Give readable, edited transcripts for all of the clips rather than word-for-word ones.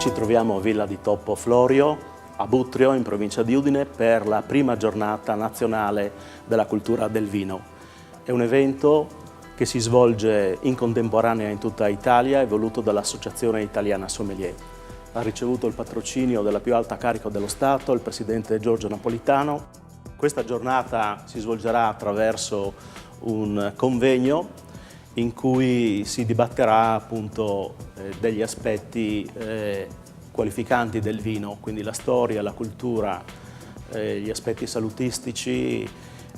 Ci troviamo a Villa di Toppo Florio, a Butrio, in provincia di Udine, per la prima giornata nazionale della cultura del vino. È un evento che si svolge in contemporanea in tutta Italia e voluto dall'Associazione Italiana Sommelier. Ha ricevuto il patrocinio della più alta carica dello Stato, il presidente Giorgio Napolitano. Questa giornata si svolgerà attraverso un convegno in cui si dibatterà appunto degli aspetti qualificanti del vino, quindi la storia, la cultura, gli aspetti salutistici,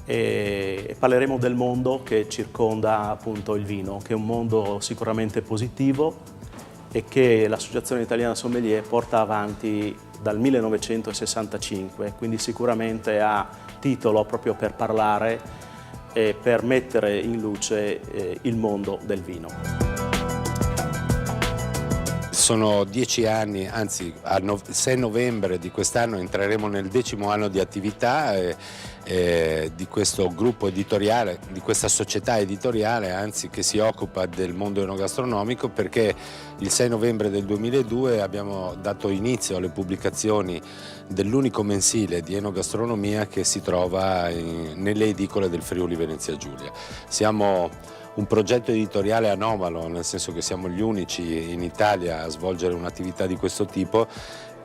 e parleremo del mondo che circonda appunto il vino, che è un mondo sicuramente positivo e che l'Associazione Italiana Sommelier porta avanti dal 1965, quindi sicuramente ha titolo proprio per parlare e per mettere in luce il mondo del vino. Sono 10 anni, anzi al 6 novembre di quest'anno entreremo nel 10° anno di attività di questo gruppo editoriale, di questa società editoriale, anzi, che si occupa del mondo enogastronomico, perché il 6 novembre del 2002 abbiamo dato inizio alle pubblicazioni dell'unico mensile di enogastronomia che si trova nelle edicole del Friuli Venezia Giulia. Siamo un progetto editoriale anomalo, nel senso che siamo gli unici in Italia a svolgere un'attività di questo tipo,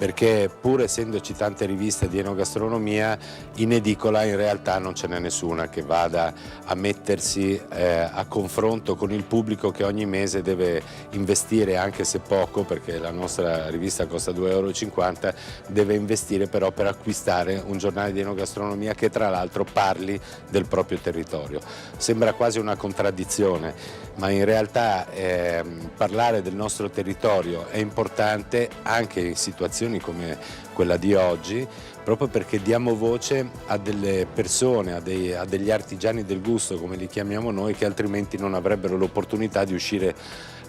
perché pur essendoci tante riviste di enogastronomia, in edicola in realtà non ce n'è nessuna che vada a mettersi a confronto con il pubblico che ogni mese deve investire, anche se poco, perché la nostra rivista costa 2,50 €, deve investire però per acquistare un giornale di enogastronomia che tra l'altro parli del proprio territorio. Sembra quasi una contraddizione, ma in realtà parlare del nostro territorio è importante anche in situazioni come quella di oggi, proprio perché diamo voce a delle persone, a degli artigiani del gusto, come li chiamiamo noi, che altrimenti non avrebbero l'opportunità di uscire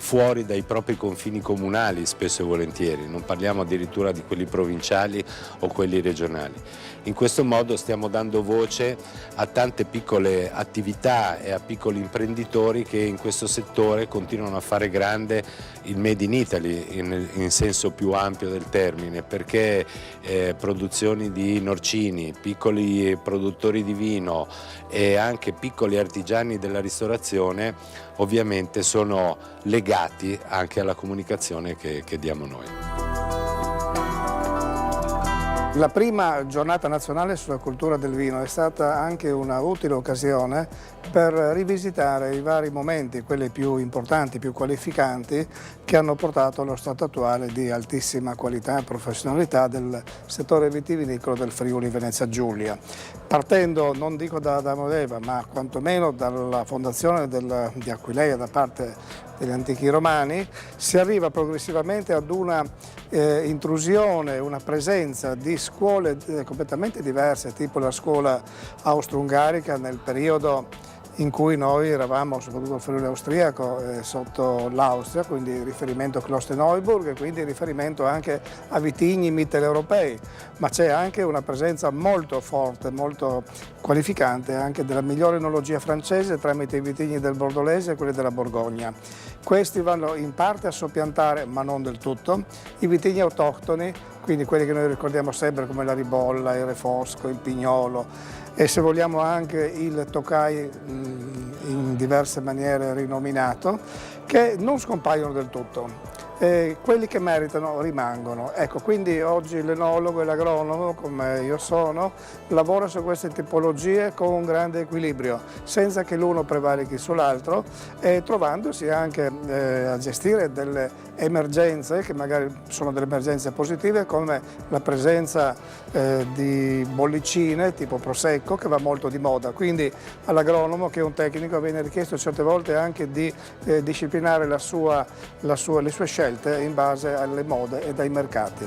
fuori dai propri confini comunali, spesso e volentieri, non parliamo addirittura di quelli provinciali o quelli regionali. In questo modo stiamo dando voce a tante piccole attività e a piccoli imprenditori che in questo settore continuano a fare grande il Made in Italy in senso più ampio del termine, perché produzioni di norcini, piccoli produttori di vino e anche piccoli artigiani della ristorazione ovviamente sono legati anche alla comunicazione che diamo noi. La prima giornata nazionale sulla cultura del vino è stata anche una utile occasione per rivisitare i vari momenti, quelli più importanti, più qualificanti, che hanno portato allo stato attuale di altissima qualità e professionalità del settore vitivinicolo del Friuli Venezia Giulia. Partendo, non dico da Adamo ed Eva, ma quantomeno dalla fondazione di Aquileia da parte degli antichi romani, si arriva progressivamente ad una intrusione, una presenza di scuole completamente diverse, tipo la scuola austro-ungarica nel periodo in cui noi eravamo, soprattutto il Friuli austriaco, sotto l'Austria, quindi riferimento a Klosterneuburg e quindi riferimento anche a vitigni mitteleuropei, ma c'è anche una presenza molto forte, molto qualificante anche della migliore enologia francese tramite i vitigni del Bordolese e quelli della Borgogna. Questi vanno in parte a soppiantare, ma non del tutto, i vitigni autoctoni, quindi quelli che noi ricordiamo sempre come la Ribolla, il Refosco, il Pignolo, e se vogliamo anche il Tokai in diverse maniere rinominato, che non scompaiono del tutto. Quelli che meritano rimangono. Ecco, quindi oggi l'enologo e l'agronomo, come io sono, lavora su queste tipologie con un grande equilibrio, senza che l'uno prevarichi sull'altro e trovandosi anche a gestire delle emergenze, che magari sono delle emergenze positive, come la presenza di bollicine tipo Prosecco, che va molto di moda. Quindi all'agronomo, che è un tecnico, viene richiesto certe volte anche di disciplinare le sue scelte in base alle mode e ai mercati.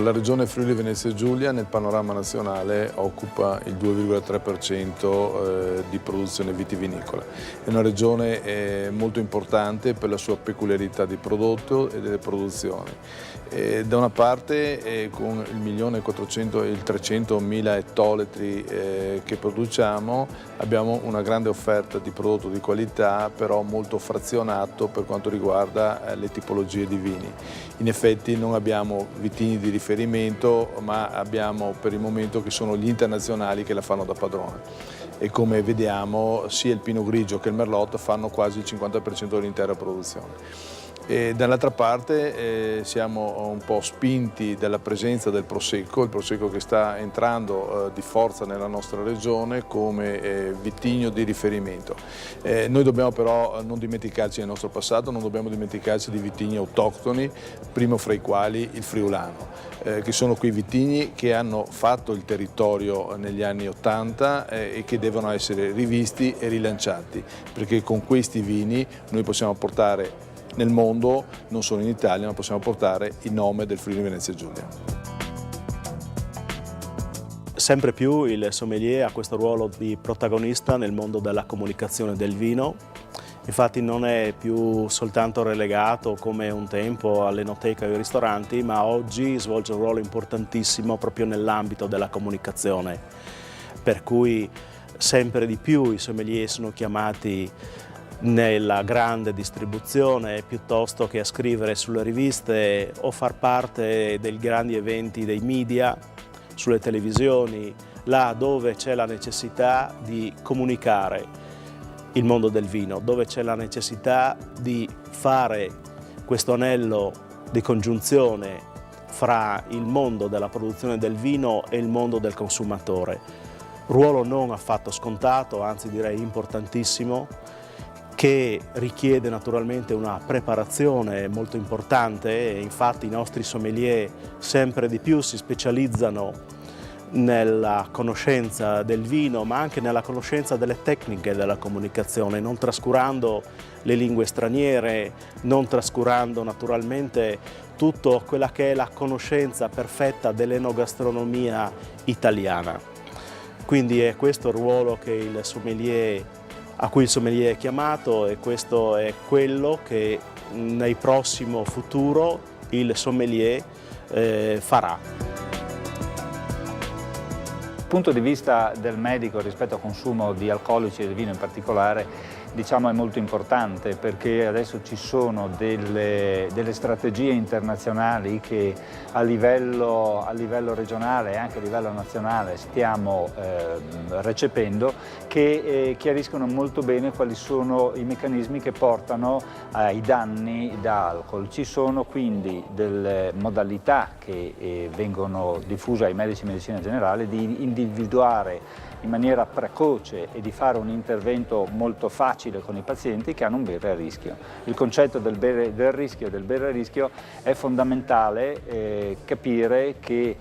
Ecco, la regione Friuli Venezia Giulia nel panorama nazionale occupa il 2,3% di produzione vitivinicola. È una regione molto importante per la sua peculiarità di prodotto e delle produzioni. Da una parte con il 1.400.000 ettolitri che produciamo abbiamo una grande offerta di prodotto di qualità, però molto frazionato per quanto riguarda le tipologie di vini. In effetti non abbiamo vitigni di riferimento, ma abbiamo per il momento che sono gli internazionali che la fanno da padrone. E come vediamo sia il Pinot Grigio che il Merlot fanno quasi il 50% dell'intera produzione. Dall'altra parte siamo un po' spinti dalla presenza del Prosecco, il Prosecco che sta entrando di forza nella nostra regione come vitigno di riferimento. Noi dobbiamo però non dimenticarci del nostro passato, non dobbiamo dimenticarci di vitigni autoctoni, primo fra i quali il friulano, che sono quei vitigni che hanno fatto il territorio negli anni '80 e che devono essere rivisti e rilanciati, perché con questi vini noi possiamo portare nel mondo, non solo in Italia, ma possiamo portare il nome del Friuli Venezia Giulia. Sempre più il sommelier ha questo ruolo di protagonista nel mondo della comunicazione del vino. Infatti non è più soltanto relegato come un tempo all'enoteca e ai ristoranti, ma oggi svolge un ruolo importantissimo proprio nell'ambito della comunicazione. Per cui sempre di più i sommelier sono chiamati nella grande distribuzione piuttosto che a scrivere sulle riviste o far parte dei grandi eventi dei media, sulle televisioni, là dove c'è la necessità di comunicare il mondo del vino, dove c'è la necessità di fare questo anello di congiunzione fra il mondo della produzione del vino e il mondo del consumatore. Ruolo non affatto scontato, anzi direi importantissimo, che richiede naturalmente una preparazione molto importante e infatti i nostri sommelier sempre di più si specializzano nella conoscenza del vino ma anche nella conoscenza delle tecniche della comunicazione, non trascurando le lingue straniere, non trascurando naturalmente tutta quella che è la conoscenza perfetta dell'enogastronomia italiana. Quindi è questo il ruolo che a cui il sommelier è chiamato e questo è quello che nel prossimo futuro il sommelier farà. Dal punto di vista del medico rispetto al consumo di alcolici e di vino in particolare, diciamo è molto importante perché adesso ci sono delle strategie internazionali che a livello regionale e anche a livello nazionale stiamo recependo che chiariscono molto bene quali sono i meccanismi che portano ai danni da alcol. Ci sono quindi delle modalità che vengono diffuse ai medici di medicina generale di individuare in maniera precoce e di fare un intervento molto facile con i pazienti che hanno un bere a rischio. Il concetto del rischio e del bere a rischio è fondamentale capire che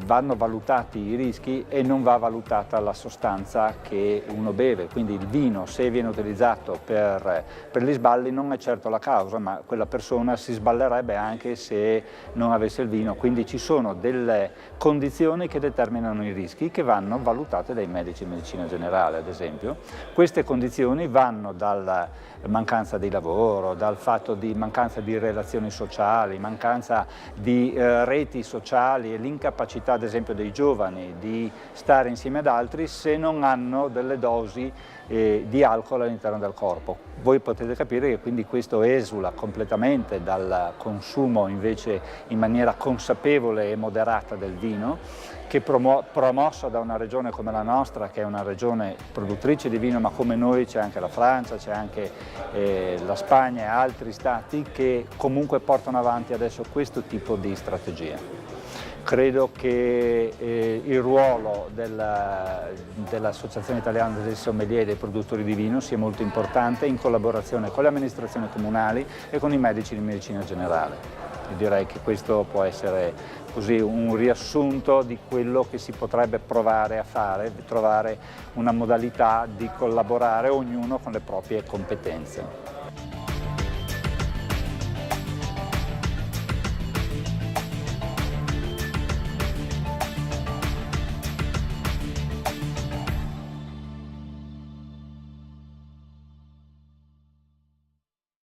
vanno valutati i rischi e non va valutata la sostanza che uno beve, quindi il vino se viene utilizzato per gli sballi non è certo la causa, ma quella persona si sballerebbe anche se non avesse il vino, quindi ci sono delle condizioni che determinano i rischi che vanno valutate dai medici di medicina generale ad esempio. Queste condizioni vanno dalla mancanza di lavoro, dal fatto di mancanza di relazioni sociali, mancanza di reti sociali e l'incapacità ad esempio dei giovani di stare insieme ad altri se non hanno delle dosi di alcol all'interno del corpo. Voi potete capire che quindi questo esula completamente dal consumo invece in maniera consapevole e moderata del vino, che promossa da una regione come la nostra, che è una regione produttrice di vino, ma come noi c'è anche la Francia, c'è anche la Spagna e altri stati che comunque portano avanti adesso questo tipo di strategia. Credo che il ruolo dell'Associazione Italiana dei Sommelier e dei Produttori di Vino sia molto importante in collaborazione con le amministrazioni comunali e con i medici di medicina generale. Io direi che questo può essere così un riassunto di quello che si potrebbe provare a fare, trovare una modalità di collaborare ognuno con le proprie competenze.